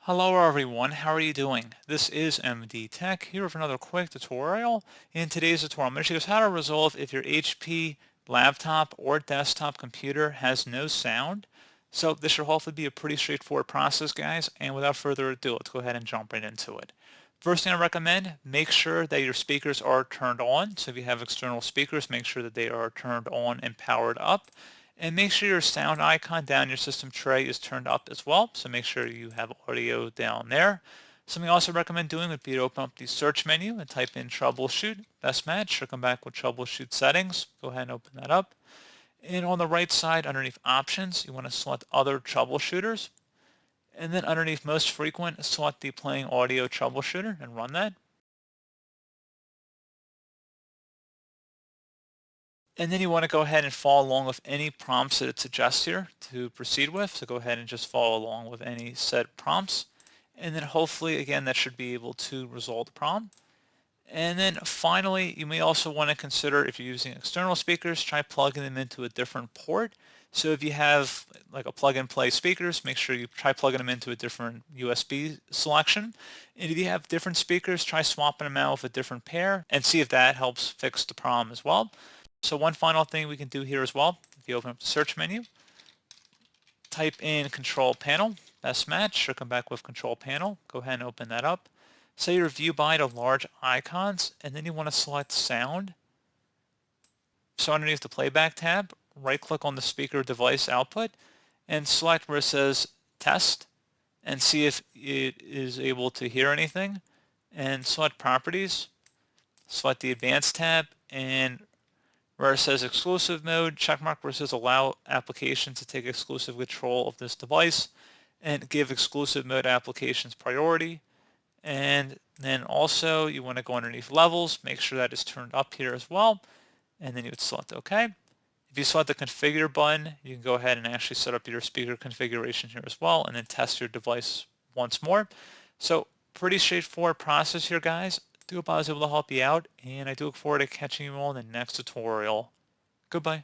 Hello everyone, how are you doing? This is MD Tech here with another quick tutorial. In today's tutorial, I'm going to show you guys how to resolve if your HP laptop or desktop computer has no sound. So this should hopefully be a pretty straightforward process, guys, and without further ado, let's go ahead and jump right into it. First thing I recommend, make sure that your speakers are turned on. So if you have external speakers, make sure that they are turned on and powered up. And make sure your sound icon down your system tray is turned up as well. So make sure you have audio down there. Something I also recommend doing would be to open up the search menu and type in troubleshoot, best match, or come back with troubleshoot settings. Go ahead and open that up. And on the right side underneath options, you want to select other troubleshooters. And then underneath most frequent, select the playing audio troubleshooter and run that. And then you want to go ahead and follow along with any prompts that it suggests here to proceed with. So go ahead and just follow along with any set prompts. And then hopefully, again, that should be able to resolve the problem. And then finally, you may also want to consider if you're using external speakers, try plugging them into a different port. So if you have like a plug and play speakers, make sure you try plugging them into a different USB selection. And if you have different speakers, try swapping them out with a different pair and see if that helps fix the problem as well. So one final thing we can do here as well, if you open up the search menu, type in control panel, best match, or come back with control panel. Go ahead and open that up. Say your view by to large icons, and then you want to select sound. So underneath the playback tab, right click on the speaker device output and select where it says test and see if it is able to hear anything, and select properties, select the advanced tab, and where it says exclusive mode, checkmark where it says allow applications to take exclusive control of this device and give exclusive mode applications priority. And then also you want to go underneath levels, make sure that is turned up here as well. And then you would select OK. If you select the configure button, you can go ahead and actually set up your speaker configuration here as well and then test your device once more. So pretty straightforward process here, guys. Do hope I was able to help you out, and I do look forward to catching you all in the next tutorial. Goodbye.